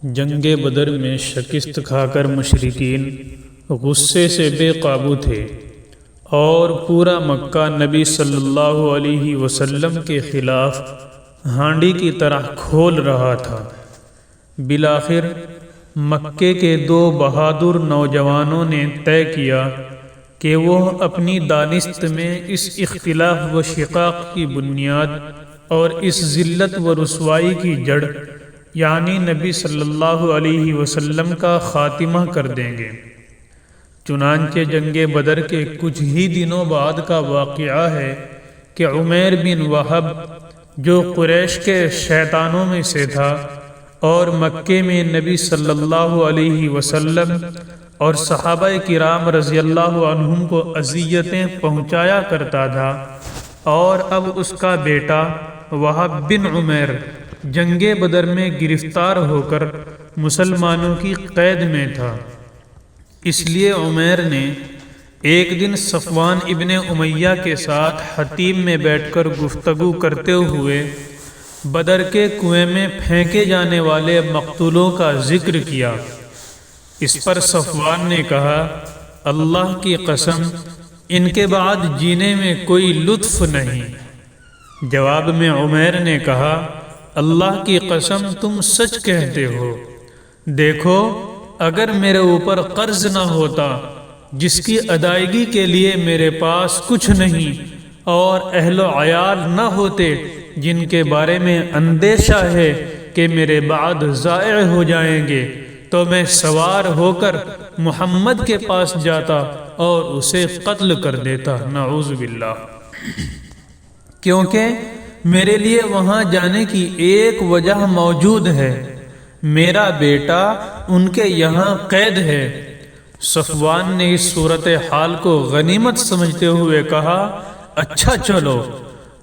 جنگ بدر میں شکست کھا کر مشرکین غصے سے بے قابو تھے اور پورا مکہ نبی صلی اللہ علیہ وسلم کے خلاف ہانڈی کی طرح کھول رہا تھا۔ بالآخر مکے کے دو بہادر نوجوانوں نے طے کیا کہ وہ اپنی دانست میں اس اختلاف و شقاق کی بنیاد اور اس ذلت و رسوائی کی جڑ یعنی نبی صلی اللہ علیہ وسلم کا خاتمہ کر دیں گے۔ چنانچہ جنگ بدر کے کچھ ہی دنوں بعد کا واقعہ ہے کہ عمیر بن وہب جو قریش کے شیطانوں میں سے تھا اور مکے میں نبی صلی اللہ علیہ وسلم اور صحابہ کرام رضی اللہ عنہم کو اذیتیں پہنچایا کرتا تھا، اور اب اس کا بیٹا وہب بن عمیر جنگ بدر میں گرفتار ہو کر مسلمانوں کی قید میں تھا۔ اس لیے عمیر نے ایک دن صفوان ابن امیہ کے ساتھ حطیم میں بیٹھ کر گفتگو کرتے ہوئے بدر کے کنویں میں پھینکے جانے والے مقتولوں کا ذکر کیا۔ اس پر صفوان نے کہا، اللہ کی قسم ان کے بعد جینے میں کوئی لطف نہیں۔ جواب میں عمیر نے کہا، اللہ کی قسم تم سچ کہتے ہو۔ دیکھو اگر میرے اوپر قرض نہ ہوتا جس کی ادائیگی کے لیے میرے پاس کچھ نہیں، اور اہل و عیال نہ ہوتے جن کے بارے میں اندیشہ ہے کہ میرے بعد ضائع ہو جائیں گے، تو میں سوار ہو کر محمد کے پاس جاتا اور اسے قتل کر دیتا، نعوذ باللہ۔ کیونکہ میرے لیے وہاں جانے کی ایک وجہ موجود ہے، میرا بیٹا ان کے یہاں قید ہے۔ صفوان نے اس صورتحال کو غنیمت سمجھتے ہوئے کہا، اچھا چلو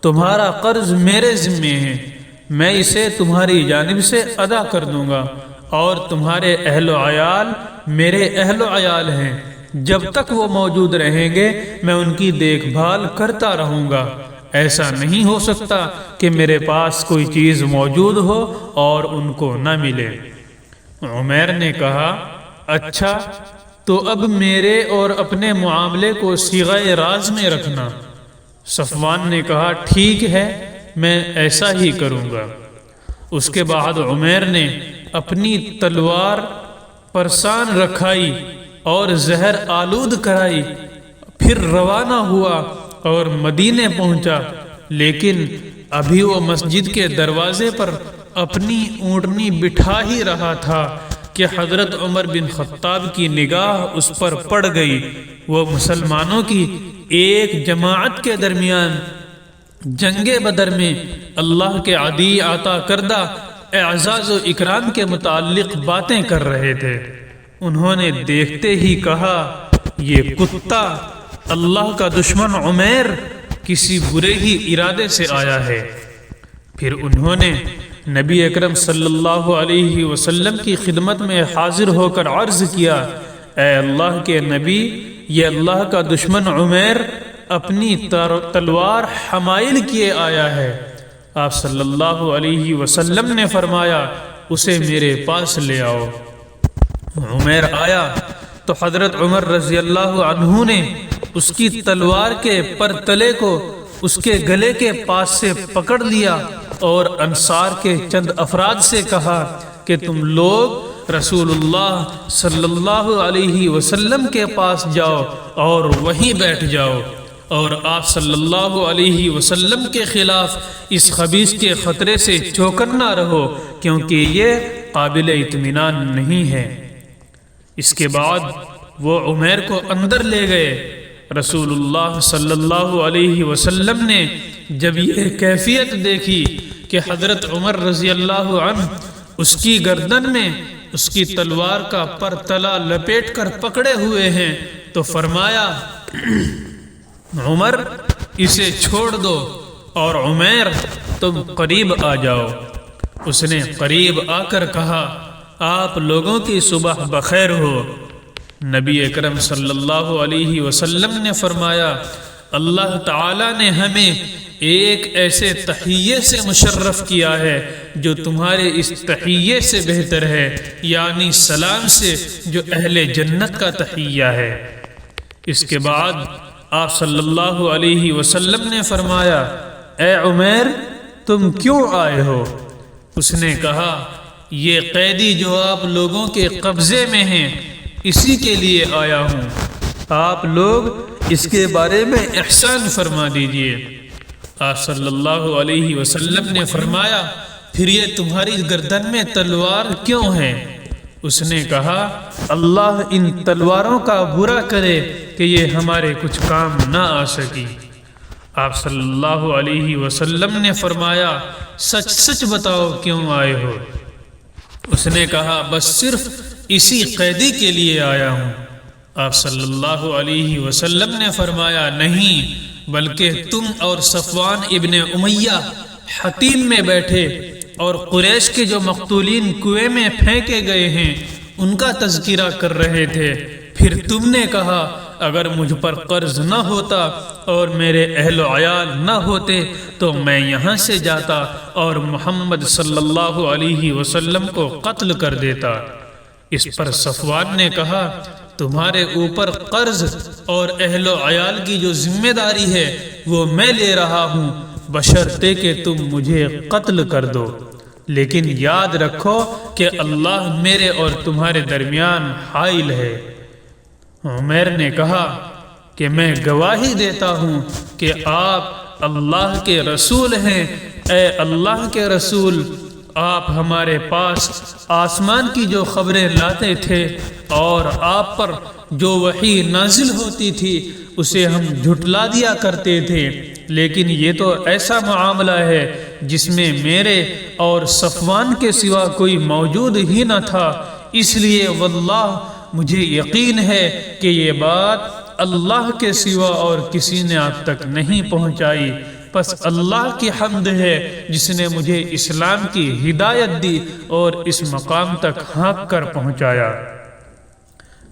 تمہارا قرض میرے ذمے ہے، میں اسے تمہاری جانب سے ادا کر دوں گا، اور تمہارے اہل و عیال میرے اہل و عیال ہیں، جب تک وہ موجود رہیں گے میں ان کی دیکھ بھال کرتا رہوں گا۔ ایسا نہیں ہو سکتا کہ میرے پاس کوئی چیز موجود ہو اور ان کو نہ ملے۔ عمیر نے کہا، اچھا تو اب میرے اور اپنے معاملے کو صیغہ راز میں رکھنا۔ صفوان نے کہا، ٹھیک ہے میں ایسا ہی کروں گا۔ اس کے بعد عمیر نے اپنی تلوار پرسان رکھائی اور زہر آلود کرائی، پھر روانہ ہوا اور مدینے پہنچا، لیکن ابھی وہ مسجد کے دروازے پر اپنی اونٹنی بٹھا ہی رہا تھا کہ حضرت عمر بن خطاب کی نگاہ اس پر پڑ گئی۔ وہ مسلمانوں کی ایک جماعت کے درمیان جنگ بدر میں اللہ کے عطا عطا کردہ اعزاز و اکرام کے متعلق باتیں کر رہے تھے۔ انہوں نے دیکھتے ہی کہا، یہ کتا اللہ کا دشمن عمیر کسی برے ہی ارادے سے آیا ہے۔ پھر انہوں نے نبی اکرم صلی اللہ علیہ وسلم کی خدمت میں حاضر ہو کر عرض کیا، اے اللہ کے نبی، یہ اللہ کا دشمن عمیر اپنی تلوار حمائل کیے آیا ہے۔ آپ صلی اللہ علیہ وسلم نے فرمایا، اسے میرے پاس لے آؤ۔ عمیر آیا تو حضرت عمر رضی اللہ عنہ نے اس کی تلوار کے پر تلے کو اس کے گلے کے پاس سے پکڑ لیا اور انصار کے چند افراد سے کہا کہ تم لوگ رسول اللہ صلی اللہ علیہ وسلم کے پاس جاؤ اور وہیں بیٹھ جاؤ، اور آپ صلی اللہ علیہ وسلم کے خلاف اس خبیث کے خطرے سے چوکنا رہو، کیونکہ یہ قابل اطمینان نہیں ہے۔ اس کے بعد وہ عمیر کو اندر لے گئے۔ رسول اللہ صلی اللہ علیہ وسلم نے جب یہ کیفیت دیکھی کہ حضرت عمر رضی اللہ عنہ اس کی گردن میں اس کی تلوار کا پر تلا لپیٹ کر پکڑے ہوئے ہیں، تو فرمایا، عمر اسے چھوڑ دو، اور عمیر تم قریب آ جاؤ۔ اس نے قریب آ کر کہا، آپ لوگوں کی صبح بخیر ہو۔ نبی اکرم صلی اللہ علیہ وسلم نے فرمایا، اللہ تعالی نے ہمیں ایک ایسے تحیے سے مشرف کیا ہے جو تمہارے اس تحیے سے بہتر ہے، یعنی سلام سے جو اہل جنت کا تحیہ ہے۔ اس کے بعد آپ صلی اللہ علیہ وسلم نے فرمایا، اے عمیر تم کیوں آئے ہو؟ اس نے کہا، یہ قیدی جو آپ لوگوں کے قبضے میں ہیں اسی کے لیے آیا ہوں، آپ لوگ اس کے بارے میں احسان فرما دیجئے۔ آپ صلی اللہ علیہ وسلم نے فرمایا، پھر یہ تمہاری گردن میں تلوار کیوں ہے؟ اس نے کہا، اللہ ان تلواروں کا برا کرے کہ یہ ہمارے کچھ کام نہ آ سکی۔ آپ صلی اللہ علیہ وسلم نے فرمایا، سچ سچ بتاؤ کیوں آئے ہو؟ اس نے کہا، بس صرف اسی قیدی کے لیے آیا ہوں۔ آپ صلی اللہ علیہ وسلم نے فرمایا، نہیں بلکہ تم اور صفوان ابن امیہ حطیم میں بیٹھے اور قریش کے جو مقتولین کنویں میں پھینکے گئے ہیں ان کا تذکرہ کر رہے تھے۔ پھر تم نے کہا، اگر مجھ پر قرض نہ ہوتا اور میرے اہل و عیال نہ ہوتے تو میں یہاں سے جاتا اور محمد صلی اللہ علیہ وسلم کو قتل کر دیتا۔ اس پر صفوان نے کہا، تمہارے اوپر قرض اور اہل و عیال کی جو ذمہ داری ہے وہ میں لے رہا ہوں، بشرطے کہ تم مجھے قتل کر دو، لیکن یاد رکھو کہ اللہ میرے اور تمہارے درمیان حائل ہے۔ عمیر نے کہا کہ میں گواہی دیتا ہوں کہ آپ اللہ کے رسول ہیں۔ اے اللہ کے رسول، آپ ہمارے پاس آسمان کی جو خبریں لاتے تھے اور آپ پر جو وحی نازل ہوتی تھی اسے ہم جھٹلا دیا کرتے تھے، لیکن یہ تو ایسا معاملہ ہے جس میں میرے اور صفوان کے سوا کوئی موجود ہی نہ تھا، اس لیے واللہ مجھے یقین ہے کہ یہ بات اللہ کے سوا اور کسی نے آپ تک نہیں پہنچائی، پس اللہ کی حمد ہے جس نے مجھے اسلام کی ہدایت دی اور اس مقام تک ہانک کر پہنچایا۔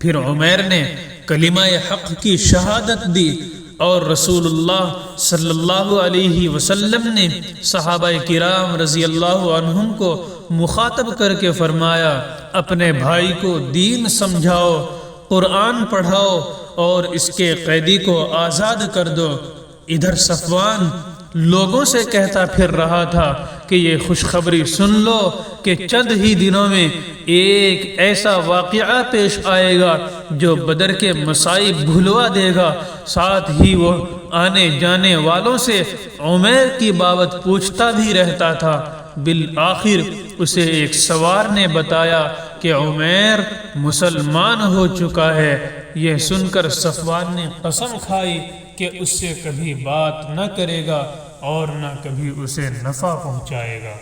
پھر عمیر نے کلمہ حق کی شہادت دی اور رسول اللہ صلی اللہ علیہ وسلم نے صحابہ کرام رضی اللہ عنہم کو مخاطب کر کے فرمایا، اپنے بھائی کو دین سمجھاؤ، قرآن پڑھاؤ اور اس کے قیدی کو آزاد کر دو۔ ادھر صفوان لوگوں سے کہتا پھر رہا تھا کہ یہ خوشخبری سن لو کہ چند ہی دنوں میں ایک ایسا واقعہ پیش آئے گا جو بدر کے مصائب بھلوا دے گا۔ ساتھ ہی وہ آنے جانے والوں سے عمیر کی بابت پوچھتا بھی رہتا تھا۔ بالآخر اسے ایک سوار نے بتایا کہ عمیر مسلمان ہو چکا ہے۔ یہ سن کر صفوان نے قسم کھائی کہ اس سے کبھی بات نہ کرے گا اور نہ کبھی اسے نفع پہنچائے گا۔